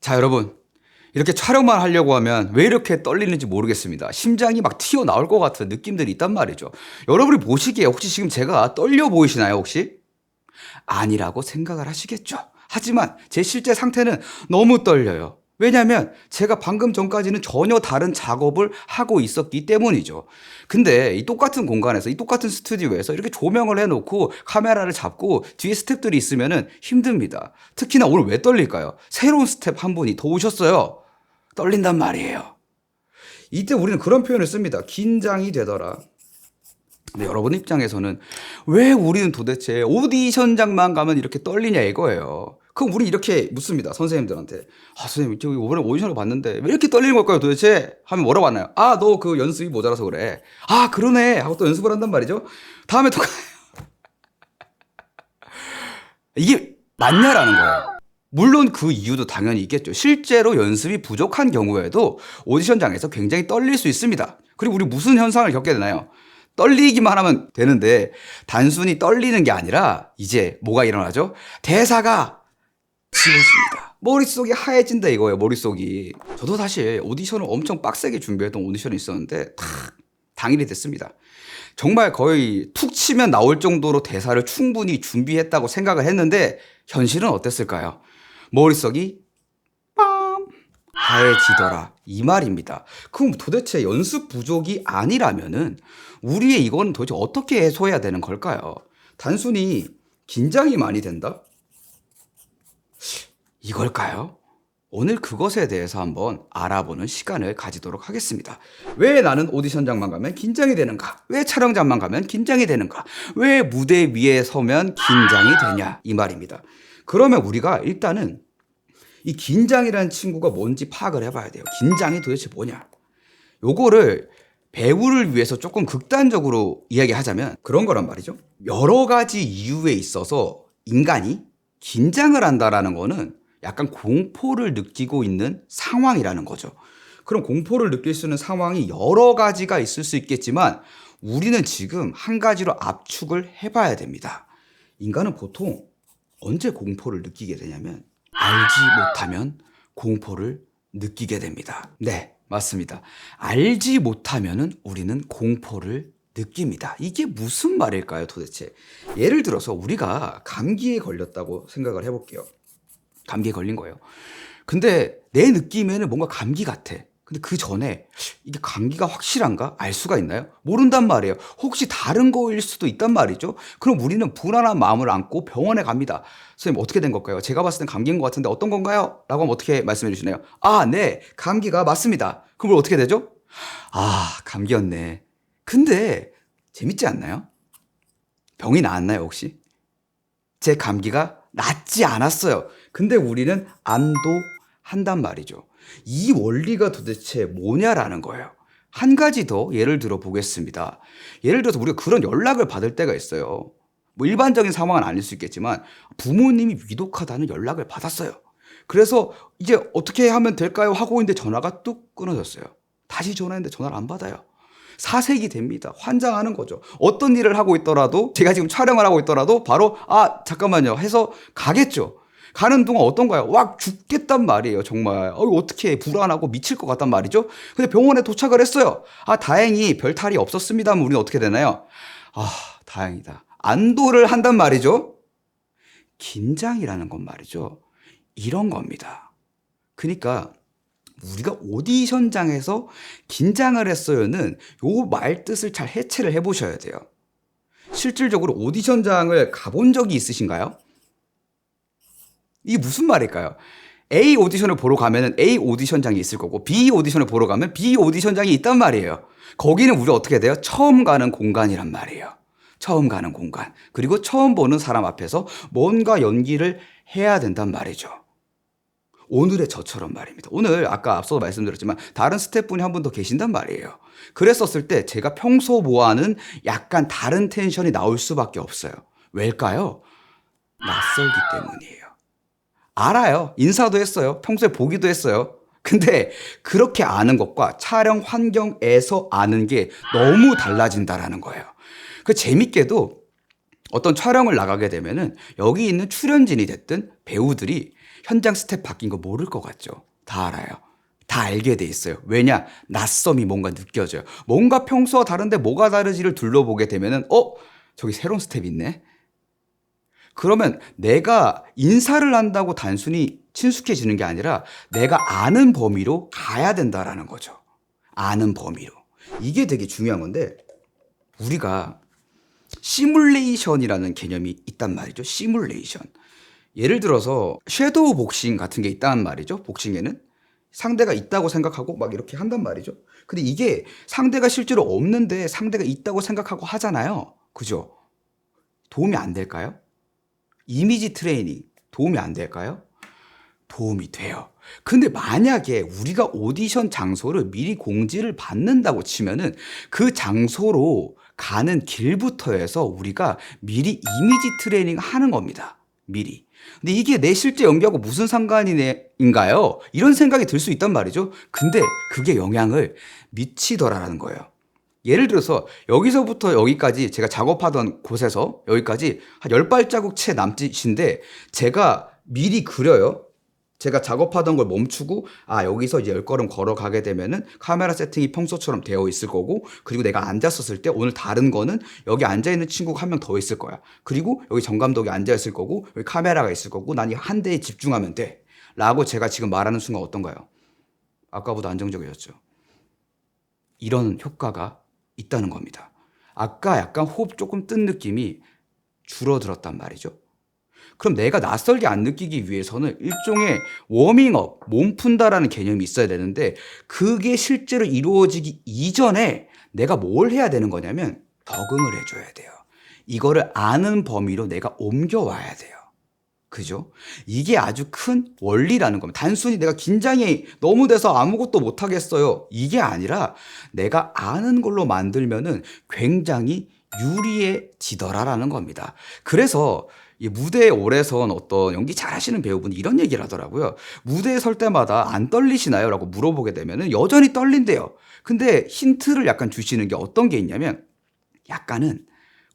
자, 여러분. 이렇게 촬영만 하려고 하면 왜 이렇게 떨리는지 모르겠습니다. 심장이 막 튀어나올 것 같은 느낌들이 있단 말이죠. 여러분이 보시기에 혹시 지금 제가 떨려 보이시나요, 혹시? 아니라고 생각을 하시겠죠. 하지만 제 실제 상태는 너무 떨려요. 왜냐하면 제가 방금 전까지는 전혀 다른 작업을 하고 있었기 때문이죠. 근데 이 똑같은 공간에서, 이 똑같은 스튜디오에서 이렇게 조명을 해놓고 카메라를 잡고 뒤에 스태프들이 있으면 힘듭니다. 특히나 오늘 왜 떨릴까요? 새로운 스태프 한 분이 더 오셨어요. 떨린단 말이에요. 이때 우리는 그런 표현을 씁니다. 긴장이 되더라. 근데 여러분 입장에서는 왜 우리는 도대체 오디션장만 가면 이렇게 떨리냐 이거예요. 그럼 우리 이렇게 묻습니다. 선생님들한테. 아, 선생님, 저 이번에 오디션을 봤는데 왜 이렇게 떨리는 걸까요 도대체? 하면 뭐라고 하나요? 아, 너 그 연습이 모자라서 그래. 아, 그러네. 하고 또 연습을 한단 말이죠. 다음에 또 가요. 이게 맞냐라는 거예요. 물론 그 이유도 당연히 있겠죠. 실제로 연습이 부족한 경우에도 오디션장에서 굉장히 떨릴 수 있습니다. 그리고 우리 무슨 현상을 겪게 되나요? 떨리기만 하면 되는데 단순히 떨리는 게 아니라 이제 뭐가 일어나죠? 대사가 지워집니다. 머릿속이 하얘진다 이거예요. 머릿속이. 저도 사실 오디션을 엄청 빡세게 준비했던 오디션이 있었는데 당일이 됐습니다. 정말 거의 툭 치면 나올 정도로 대사를 충분히 준비했다고 생각을 했는데 현실은 어땠을까요? 머릿속이 빰 하얘지더라 이 말입니다. 그럼 도대체 연습 부족이 아니라면은 우리의 이건 도대체 어떻게 해소해야 되는 걸까요? 단순히 긴장이 많이 된다? 이걸까요? 오늘 그것에 대해서 한번 알아보는 시간을 가지도록 하겠습니다. 왜 나는 오디션장만 가면 긴장이 되는가? 왜 촬영장만 가면 긴장이 되는가? 왜 무대 위에 서면 긴장이 되냐? 이 말입니다. 그러면 우리가 일단은 이 긴장이라는 친구가 뭔지 파악을 해봐야 돼요. 긴장이 도대체 뭐냐? 요거를 배우를 위해서 조금 극단적으로 이야기하자면 그런 거란 말이죠. 여러 가지 이유에 있어서 인간이 긴장을 한다라는 거는 약간 공포를 느끼고 있는 상황이라는 거죠. 그럼 공포를 느낄 수 있는 상황이 여러 가지가 있을 수 있겠지만 우리는 지금 한 가지로 압축을 해봐야 됩니다. 인간은 보통 언제 공포를 느끼게 되냐면 알지 못하면 공포를 느끼게 됩니다. 네, 맞습니다. 알지 못하면은 우리는 공포를 느낍니다. 이게 무슨 말일까요, 도대체? 예를 들어서 우리가 감기에 걸렸다고 생각을 해볼게요. 감기에 걸린 거예요. 근데 내 느낌에는 뭔가 감기 같아. 근데 그 전에 이게 감기가 확실한가? 알 수가 있나요? 모른단 말이에요. 혹시 다른 거일 수도 있단 말이죠. 그럼 우리는 불안한 마음을 안고 병원에 갑니다. 선생님 어떻게 된 걸까요? 제가 봤을 땐 감기인 것 같은데 어떤 건가요? 라고 하면 어떻게 말씀해 주시나요? 아, 네. 감기가 맞습니다. 그럼 어떻게 되죠? 아, 감기였네. 근데 재밌지 않나요? 병이 나았나요, 혹시? 제 감기가 낫지 않았어요. 근데 우리는 안도한단 말이죠. 이 원리가 도대체 뭐냐라는 거예요. 한 가지 더 예를 들어 보겠습니다. 예를 들어서 우리가 그런 연락을 받을 때가 있어요. 뭐 일반적인 상황은 아닐 수 있겠지만 부모님이 위독하다는 연락을 받았어요. 그래서 이제 어떻게 하면 될까요? 하고 있는데 전화가 뚝 끊어졌어요. 다시 전화했는데 전화를 안 받아요. 사색이 됩니다. 환장하는 거죠. 어떤 일을 하고 있더라도 제가 지금 촬영을 하고 있더라도 바로 아 잠깐만요 해서 가겠죠. 가는 동안 어떤가요? 와 죽겠단 말이에요. 정말 어떻게 불안하고 미칠 것 같단 말이죠. 근데 병원에 도착을 했어요. 아 다행히 별 탈이 없었습니다 하면 우리는 어떻게 되나요? 아 다행이다. 안도를 한단 말이죠. 긴장이라는 건 말이죠. 이런 겁니다. 그러니까 우리가 오디션장에서 긴장을 했어요는 요 말 뜻을 잘 해체를 해보셔야 돼요. 실질적으로 오디션장을 가본 적이 있으신가요? 이게 무슨 말일까요? A 오디션을 보러 가면 A 오디션장이 있을 거고 B 오디션을 보러 가면 B 오디션장이 있단 말이에요. 거기는 우리가 어떻게 돼요? 처음 가는 공간이란 말이에요. 처음 가는 공간. 그리고 처음 보는 사람 앞에서 뭔가 연기를 해야 된단 말이죠. 오늘의 저처럼 말입니다. 오늘 아까 앞서도 말씀드렸지만 다른 스태프분이 한 분 더 계신단 말이에요. 그랬었을 때 제가 평소 모아는 약간 다른 텐션이 나올 수밖에 없어요. 왜일까요? 낯설기 때문이에요. 알아요. 인사도 했어요. 평소에 보기도 했어요. 근데 그렇게 아는 것과 촬영 환경에서 아는 게 너무 달라진다라는 거예요. 그 재밌게도 어떤 촬영을 나가게 되면은 여기 있는 출연진이 됐든 배우들이 현장 스텝 바뀐 거 모를 것 같죠? 다 알아요. 다 알게 돼 있어요. 왜냐? 낯섦이 뭔가 느껴져요. 뭔가 평소와 다른데 뭐가 다르지를 둘러보게 되면은 저기 새로운 스텝이 있네. 그러면 내가 인사를 한다고 단순히 친숙해지는 게 아니라 내가 아는 범위로 가야 된다라는 거죠. 아는 범위로. 이게 되게 중요한 건데 우리가 시뮬레이션이라는 개념이 있단 말이죠. 시뮬레이션. 예를 들어서 섀도우 복싱 같은 게 있단 말이죠. 복싱에는 상대가 있다고 생각하고 막 이렇게 한단 말이죠. 근데 이게 상대가 실제로 없는데 상대가 있다고 생각하고 하잖아요. 그죠? 도움이 안 될까요? 이미지 트레이닝 도움이 안 될까요? 도움이 돼요. 근데 만약에 우리가 오디션 장소를 미리 공지를 받는다고 치면은 그 장소로 가는 길부터 해서 우리가 미리 이미지 트레이닝 하는 겁니다. 미리. 근데 이게 내 실제 연기하고 무슨 상관인가요? 이런 생각이 들 수 있단 말이죠. 근데 그게 영향을 미치더라라는 거예요. 예를 들어서 여기서부터 여기까지 제가 작업하던 곳에서 여기까지 한 10발자국 채 남짓인데 제가 미리 그려요. 제가 작업하던 걸 멈추고 여기서 이제 10걸음 걸어가게 되면은 카메라 세팅이 평소처럼 되어 있을 거고 그리고 내가 앉았었을 때 오늘 다른 거는 여기 앉아있는 친구가 한 명 더 있을 거야. 그리고 여기 정감독이 앉아있을 거고 여기 카메라가 있을 거고 난 이 한 대에 집중하면 돼. 라고 제가 지금 말하는 순간 어떤가요? 아까보다 안정적이었죠. 이런 효과가 있다는 겁니다. 아까 약간 호흡 조금 뜬 느낌이 줄어들었단 말이죠. 그럼 내가 낯설게 안 느끼기 위해서는 일종의 워밍업, 몸 푼다라는 개념이 있어야 되는데 그게 실제로 이루어지기 이전에 내가 뭘 해야 되는 거냐면 적응을 해줘야 돼요. 이거를 아는 범위로 내가 옮겨와야 돼요. 그죠? 이게 아주 큰 원리라는 겁니다. 단순히 내가 긴장이 너무 돼서 아무것도 못하겠어요. 이게 아니라 내가 아는 걸로 만들면은 굉장히 유리해지더라라는 겁니다. 그래서 이 무대에 오래 선 어떤 연기 잘하시는 배우분이 이런 얘기를 하더라고요. 무대에 설 때마다 안 떨리시나요? 라고 물어보게 되면은 여전히 떨린대요. 근데 힌트를 약간 주시는 게 어떤 게 있냐면 약간은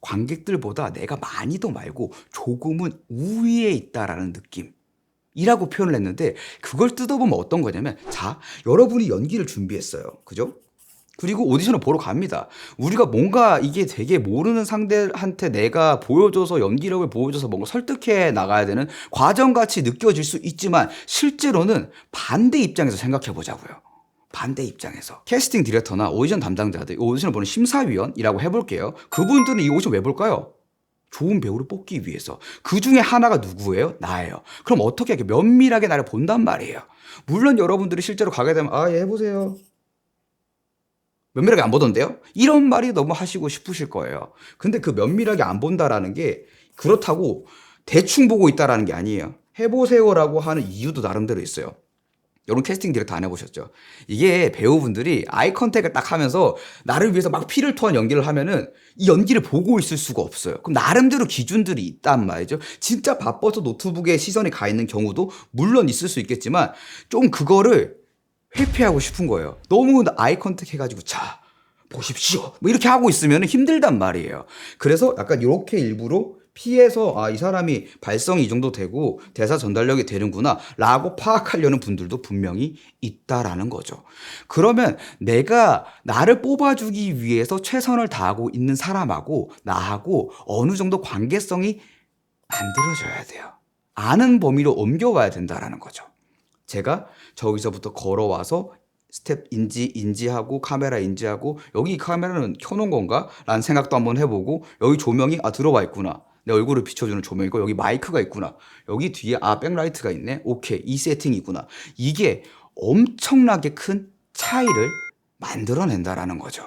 관객들보다 내가 많이도 말고 조금은 우위에 있다라는 느낌이라고 표현을 했는데 그걸 뜯어보면 어떤 거냐면 자, 여러분이 연기를 준비했어요. 그죠? 그리고 오디션을 보러 갑니다. 우리가 뭔가 이게 되게 모르는 상대한테 내가 보여줘서 연기력을 보여줘서 뭔가 설득해 나가야 되는 과정같이 느껴질 수 있지만 실제로는 반대 입장에서 생각해 보자고요. 반대 입장에서. 캐스팅 디렉터나 오디션 담당자들, 오디션을 보는 심사위원이라고 해볼게요. 그분들은 이 오디션 왜 볼까요? 좋은 배우를 뽑기 위해서. 그 중에 하나가 누구예요? 나예요. 그럼 어떻게 이렇게 면밀하게 나를 본단 말이에요. 물론 여러분들이 실제로 가게 되면 예, 해보세요. 면밀하게 안 보던데요? 이런 말이 너무 하시고 싶으실 거예요. 근데 그 면밀하게 안 본다라는 게 그렇다고 대충 보고 있다라는 게 아니에요. 해보세요라고 하는 이유도 나름대로 있어요. 여러분 캐스팅 디렉터 안 해보셨죠? 이게 배우분들이 아이 컨택을 딱 하면서 나를 위해서 막 피를 토한 연기를 하면은 이 연기를 보고 있을 수가 없어요. 그럼 나름대로 기준들이 있단 말이죠. 진짜 바빠서 노트북에 시선이 가 있는 경우도 물론 있을 수 있겠지만 좀 그거를 회피하고 싶은 거예요. 너무 아이 컨택 해가지고 자 보십시오 뭐 이렇게 하고 있으면 힘들단 말이에요. 그래서 약간 이렇게 일부러 피해서 이 사람이 발성이 이 정도 되고 대사 전달력이 되는구나 라고 파악하려는 분들도 분명히 있다라는 거죠. 그러면 내가 나를 뽑아주기 위해서 최선을 다하고 있는 사람하고 나하고 어느 정도 관계성이 만들어져야 돼요. 아는 범위로 옮겨와야 된다라는 거죠. 제가 저기서부터 걸어와서 스텝 인지하고 카메라 인지하고 여기 카메라는 켜놓은 건가? 라는 생각도 한번 해보고 여기 조명이 들어와 있구나. 내 얼굴을 비춰주는 조명이고 여기 마이크가 있구나. 여기 뒤에 백라이트가 있네. 오케이. 이 세팅이구나. 이게 엄청나게 큰 차이를 만들어낸다라는 거죠.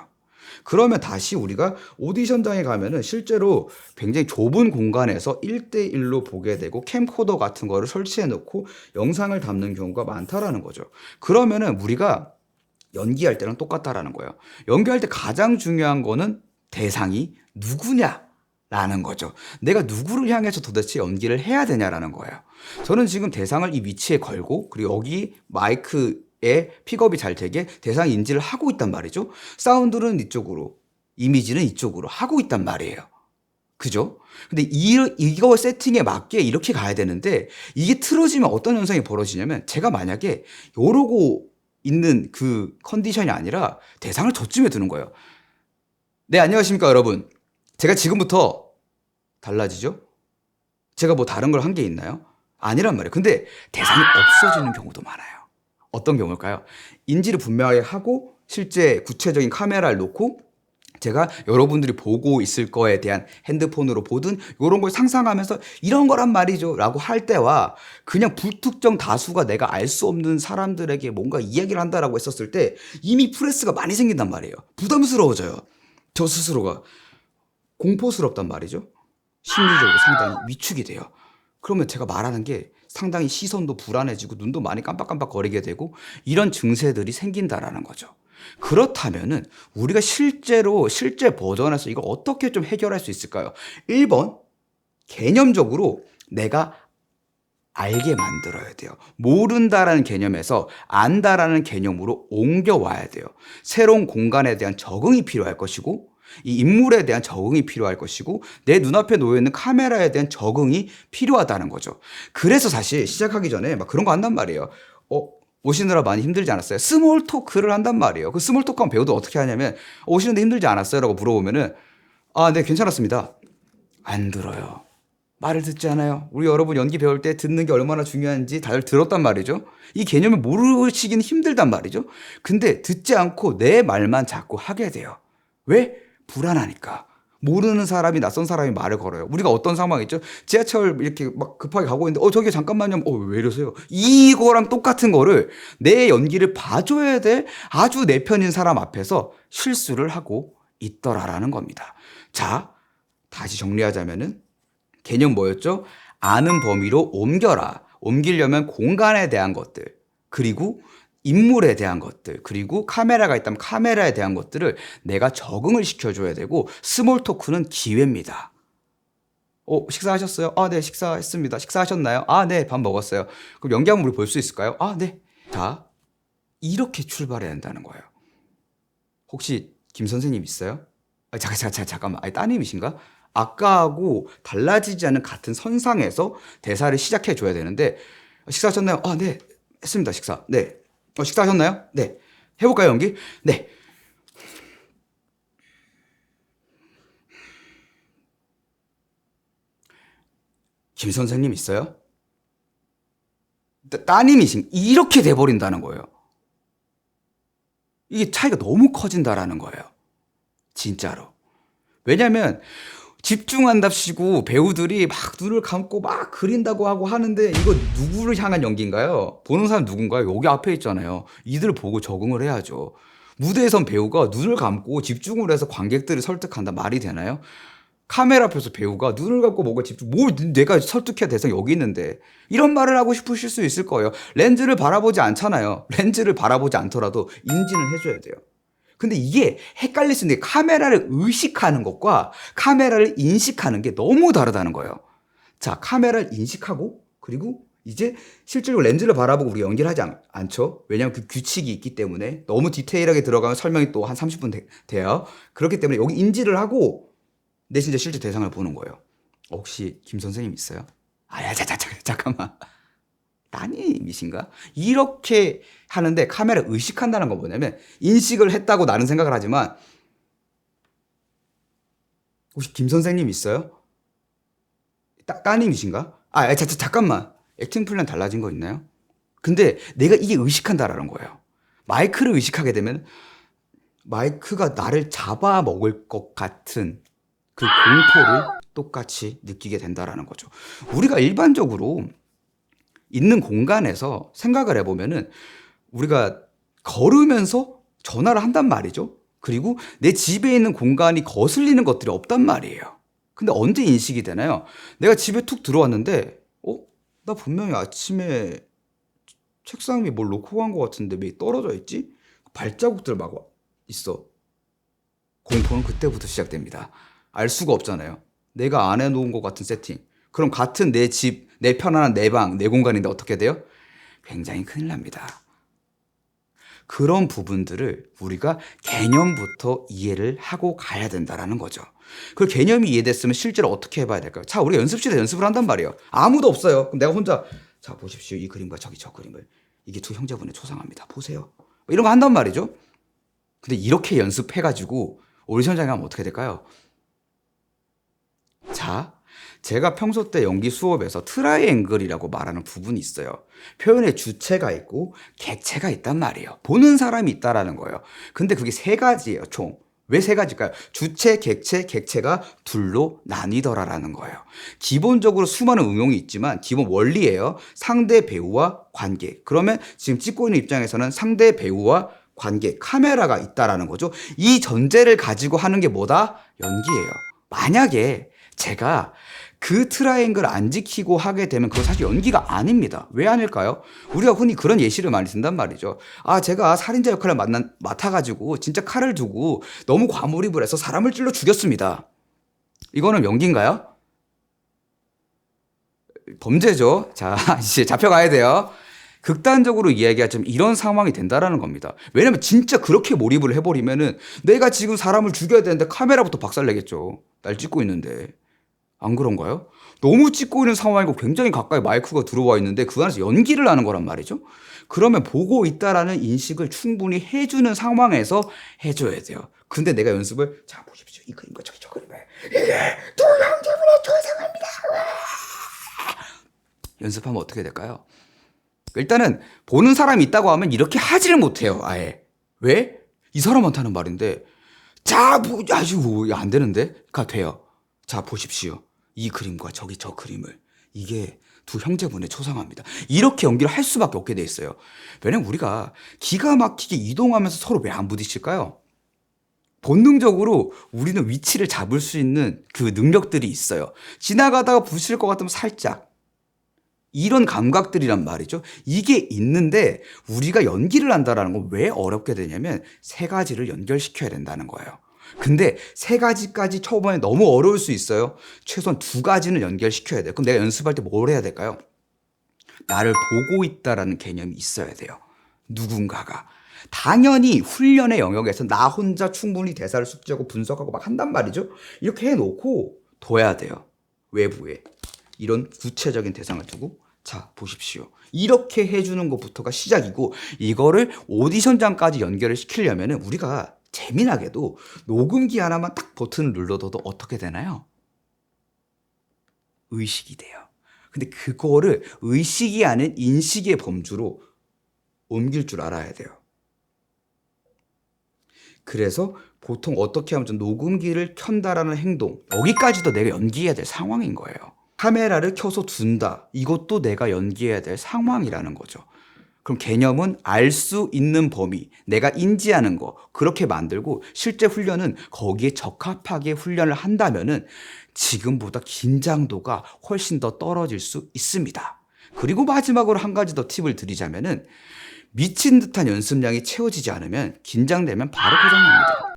그러면 다시 우리가 오디션장에 가면은 실제로 굉장히 좁은 공간에서 1대1로 보게 되고 캠코더 같은 거를 설치해 놓고 영상을 담는 경우가 많다라는 거죠. 그러면은 우리가 연기할 때랑 똑같다라는 거예요. 연기할 때 가장 중요한 거는 대상이 누구냐라는 거죠. 내가 누구를 향해서 도대체 연기를 해야 되냐라는 거예요. 저는 지금 대상을 이 위치에 걸고 그리고 여기 마이크에 픽업이 잘 되게 대상 인지를 하고 있단 말이죠. 사운드는 이쪽으로, 이미지는 이쪽으로 하고 있단 말이에요. 그죠? 근데 이거 세팅에 맞게 이렇게 가야 되는데 이게 틀어지면 어떤 현상이 벌어지냐면 제가 만약에 이러고 있는 그 컨디션이 아니라 대상을 저쯤에 두는 거예요. 네, 안녕하십니까, 여러분. 제가 지금부터 달라지죠? 제가 뭐 다른 걸 한 게 있나요? 아니란 말이에요. 근데 대상이 없어지는 경우도 많아요. 어떤 경우일까요? 인지를 분명하게 하고 실제 구체적인 카메라를 놓고 제가 여러분들이 보고 있을 거에 대한 핸드폰으로 보든 이런 걸 상상하면서 이런 거란 말이죠 라고 할 때와 그냥 불특정 다수가 내가 알 수 없는 사람들에게 뭔가 이야기를 한다라고 했었을 때 이미 프레스가 많이 생긴단 말이에요. 부담스러워져요. 저 스스로가 공포스럽단 말이죠. 심리적으로 상당히 위축이 돼요. 그러면 제가 말하는 게 상당히 시선도 불안해지고 눈도 많이 깜빡깜빡 거리게 되고 이런 증세들이 생긴다라는 거죠. 그렇다면은 우리가 실제 버전에서 이거 어떻게 좀 해결할 수 있을까요? 1번, 개념적으로 내가 알게 만들어야 돼요. 모른다라는 개념에서 안다라는 개념으로 옮겨와야 돼요. 새로운 공간에 대한 적응이 필요할 것이고 이 인물에 대한 적응이 필요할 것이고 내 눈앞에 놓여있는 카메라에 대한 적응이 필요하다는 거죠. 그래서 사실 시작하기 전에 막 그런 거 한단 말이에요. 오시느라 많이 힘들지 않았어요? 스몰 토크를 한단 말이에요. 그 스몰 토크 하면 배우도 어떻게 하냐면 오시는데 힘들지 않았어요? 라고 물어보면은 네, 괜찮았습니다. 안 들어요. 말을 듣지 않아요. 우리 여러분 연기 배울 때 듣는 게 얼마나 중요한지 다들 들었단 말이죠. 이 개념을 모르시긴 힘들단 말이죠. 근데 듣지 않고 내 말만 자꾸 하게 돼요. 왜? 불안하니까. 모르는 사람이 낯선 사람이 말을 걸어요. 우리가 어떤 상황이 있죠? 지하철 이렇게 막 급하게 가고 있는데 저기 잠깐만요. 왜 이러세요? 이거랑 똑같은 거를 내 연기를 봐줘야 될 아주 내 편인 사람 앞에서 실수를 하고 있더라라는 겁니다. 자, 다시 정리하자면은 개념 뭐였죠? 아는 범위로 옮겨라. 옮기려면 공간에 대한 것들, 그리고 인물에 대한 것들, 그리고 카메라가 있다면 카메라에 대한 것들을 내가 적응을 시켜줘야 되고 스몰 토크는 기회입니다. 식사하셨어요? 네, 식사했습니다. 식사하셨나요? 네, 밥 먹었어요. 그럼 연기하면 우리 볼 수 있을까요? 네. 자, 이렇게 출발해야 한다는 거예요. 혹시 김 선생님 있어요? 잠깐만. 따님이신가? 아까하고 달라지지 않은 같은 선상에서 대사를 시작해 줘야 되는데 식사하셨나요? 네, 했습니다. 식사. 네. 식사하셨나요? 네. 해볼까요, 연기? 네. 김 선생님 있어요? 따님이신 이렇게 돼버린다는 거예요. 이게 차이가 너무 커진다라는 거예요. 진짜로. 왜냐면 집중한답시고 배우들이 막 눈을 감고 막 그린다고 하고 하는데 이거 누구를 향한 연기인가요? 보는 사람 누군가요? 여기 앞에 있잖아요. 이들 보고 적응을 해야죠. 무대에선 배우가 눈을 감고 집중을 해서 관객들을 설득한다 말이 되나요? 카메라 앞에서 배우가 눈을 감고 뭐가 내가 설득해야 대상이 여기 있는데 이런 말을 하고 싶으실 수 있을 거예요. 렌즈를 바라보지 않잖아요. 렌즈를 바라보지 않더라도 인지는 해줘야 돼요. 근데 이게 헷갈릴 수 있는 게 카메라를 의식하는 것과 카메라를 인식하는 게 너무 다르다는 거예요. 자, 카메라를 인식하고 그리고 이제 실제로 렌즈를 바라보고 우리가 연기를 하지 않죠. 왜냐하면 그 규칙이 있기 때문에 너무 디테일하게 들어가면 설명이 또 한 30분 돼요. 그렇기 때문에 여기 인지를 하고 내 진짜 실제 대상을 보는 거예요. 혹시 김 선생님 있어요? 잠깐만. 따님이신가? 이렇게 하는데 카메라 의식한다는 건 뭐냐면 인식을 했다고 나는 생각을 하지만 혹시 김 선생님 있어요? 따님이신가? 잠깐만. 액팅 플랜 달라진 거 있나요? 근데 내가 이게 의식한다라는 거예요. 마이크를 의식하게 되면 마이크가 나를 잡아먹을 것 같은 그 공포를 똑같이 느끼게 된다라는 거죠. 우리가 일반적으로 있는 공간에서 생각을 해보면은 우리가 걸으면서 전화를 한단 말이죠. 그리고 내 집에 있는 공간이 거슬리는 것들이 없단 말이에요. 근데 언제 인식이 되나요? 내가 집에 툭 들어왔는데 나 분명히 아침에 책상 위에 뭘 놓고 간 것 같은데 왜 떨어져 있지? 발자국들 막 있어. 공포는 그때부터 시작됩니다. 알 수가 없잖아요. 내가 안 해놓은 것 같은 세팅. 그럼 같은 내 집, 내 편안한 내 방, 내 공간인데 어떻게 돼요? 굉장히 큰일 납니다. 그런 부분들을 우리가 개념부터 이해를 하고 가야 된다라는 거죠. 그 개념이 이해됐으면 실제로 어떻게 해봐야 될까요? 자, 우리가 연습실에 연습을 한단 말이에요. 아무도 없어요. 그럼 내가 혼자 자 보십시오. 이 그림과 저기 저 그림을. 이게 두 형제분의 초상화입니다. 보세요. 이런 거 한단 말이죠. 근데 이렇게 연습해가지고 오디션장에 가면 어떻게 될까요? 자, 제가 평소 때 연기 수업에서 트라이앵글이라고 말하는 부분이 있어요. 표현에 주체가 있고 객체가 있단 말이에요. 보는 사람이 있다라는 거예요. 근데 그게 세 가지예요, 총. 왜 세 가지일까요? 주체, 객체, 객체가 둘로 나뉘더라라는 거예요. 기본적으로 수많은 응용이 있지만 기본 원리예요. 상대 배우와 관계. 그러면 지금 찍고 있는 입장에서는 상대 배우와 관계, 카메라가 있다라는 거죠. 이 전제를 가지고 하는 게 뭐다? 연기예요. 만약에 제가 그 트라이앵글 안 지키고 하게 되면 그건 사실 연기가 아닙니다. 왜 아닐까요? 우리가 흔히 그런 예시를 많이 든단 말이죠. 아, 제가 살인자 역할을 맡아가지고 진짜 칼을 두고 너무 과몰입을 해서 사람을 찔러 죽였습니다. 이거는 연기인가요? 범죄죠. 자, 이제 잡혀가야 돼요. 극단적으로 이야기하자면 이런 상황이 된다라는 겁니다. 왜냐면 진짜 그렇게 몰입을 해버리면은 내가 지금 사람을 죽여야 되는데 카메라부터 박살내겠죠. 날 찍고 있는데. 안 그런가요? 너무 찍고 있는 상황이고 굉장히 가까이 마이크가 들어와 있는데 그 안에서 연기를 하는 거란 말이죠. 그러면 보고 있다라는 인식을 충분히 해주는 상황에서 해줘야 돼요. 근데 내가 연습을 자 보십시오. 이 그림과 저기 저 그림에 이게 두 형제분의 조상입니다. 연습하면 어떻게 될까요? 일단은 보는 사람이 있다고 하면 이렇게 하지를 못해요. 아예. 왜? 이 사람한테 하는 말인데 자 아주 안 되는데? 가 돼요. 자 보십시오. 이 그림과 저기 저 그림을. 이게 두 형제분의 초상화입니다. 이렇게 연기를 할 수밖에 없게 돼 있어요. 왜냐면 우리가 기가 막히게 이동하면서 서로 왜 안 부딪힐까요? 본능적으로 우리는 위치를 잡을 수 있는 그 능력들이 있어요. 지나가다가 부딪힐 것 같으면 살짝. 이런 감각들이란 말이죠. 이게 있는데 우리가 연기를 한다는 건 왜 어렵게 되냐면 세 가지를 연결시켜야 된다는 거예요. 근데 세 가지까지 초반에 너무 어려울 수 있어요. 최소한 두 가지는 연결시켜야 돼요. 그럼 내가 연습할 때 뭘 해야 될까요? 나를 보고 있다라는 개념이 있어야 돼요. 누군가가. 당연히 훈련의 영역에서 나 혼자 충분히 대사를 숙지하고 분석하고 막 한단 말이죠. 이렇게 해놓고 둬야 돼요. 외부에. 이런 구체적인 대상을 두고 자 보십시오. 이렇게 해주는 것부터가 시작이고 이거를 오디션장까지 연결을 시키려면 우리가 재미나게도 녹음기 하나만 딱 버튼을 눌러둬도 어떻게 되나요? 의식이 돼요. 근데 그거를 의식이 아닌 인식의 범주로 옮길 줄 알아야 돼요. 그래서 보통 어떻게 하면 좀 녹음기를 켠다라는 행동, 여기까지도 내가 연기해야 될 상황인 거예요. 카메라를 켜서 둔다. 이것도 내가 연기해야 될 상황이라는 거죠. 그럼 개념은 알 수 있는 범위, 내가 인지하는 거 그렇게 만들고 실제 훈련은 거기에 적합하게 훈련을 한다면은 지금보다 긴장도가 훨씬 더 떨어질 수 있습니다. 그리고 마지막으로 한 가지 더 팁을 드리자면은 미친 듯한 연습량이 채워지지 않으면 긴장되면 바로 고장납니다.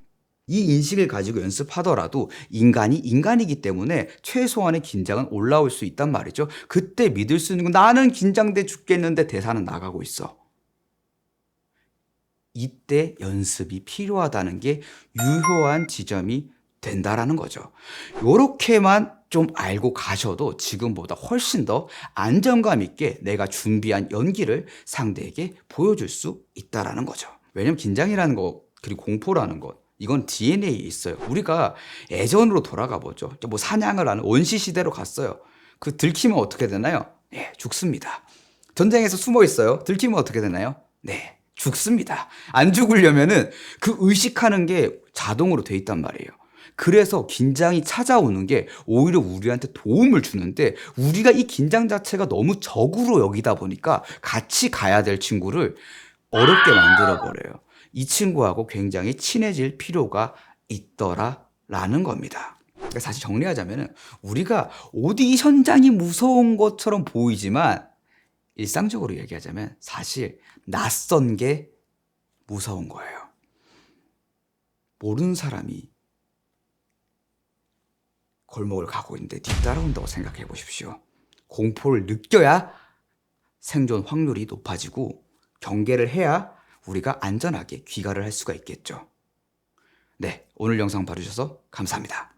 이 인식을 가지고 연습하더라도 인간이 인간이기 때문에 최소한의 긴장은 올라올 수 있단 말이죠. 그때 믿을 수 있는 건 나는 긴장돼 죽겠는데 대사는 나가고 있어. 이때 연습이 필요하다는 게 유효한 지점이 된다라는 거죠. 요렇게만 좀 알고 가셔도 지금보다 훨씬 더 안정감 있게 내가 준비한 연기를 상대에게 보여줄 수 있다라는 거죠. 왜냐면 긴장이라는 거 그리고 공포라는 것 이건 DNA에 있어요. 우리가 예전으로 돌아가 보죠. 뭐 사냥을 하는 원시 시대로 갔어요. 그 들키면 어떻게 되나요? 네, 죽습니다. 전쟁에서 숨어 있어요. 들키면 어떻게 되나요? 네, 죽습니다. 안 죽으려면은 그 의식하는 게 자동으로 돼 있단 말이에요. 그래서 긴장이 찾아오는 게 오히려 우리한테 도움을 주는데 우리가 이 긴장 자체가 너무 적으로 여기다 보니까 같이 가야 될 친구를 어렵게 만들어 버려요. 이 친구하고 굉장히 친해질 필요가 있더라라는 겁니다. 그러니까 사실 정리하자면 우리가 오디션장이 무서운 것처럼 보이지만 일상적으로 얘기하자면 사실 낯선 게 무서운 거예요. 모르는 사람이 골목을 가고 있는데 뒤따라온다고 생각해 보십시오. 공포를 느껴야 생존 확률이 높아지고 경계를 해야 우리가 안전하게 귀가를 할 수가 있겠죠. 네, 오늘 영상 봐주셔서 감사합니다.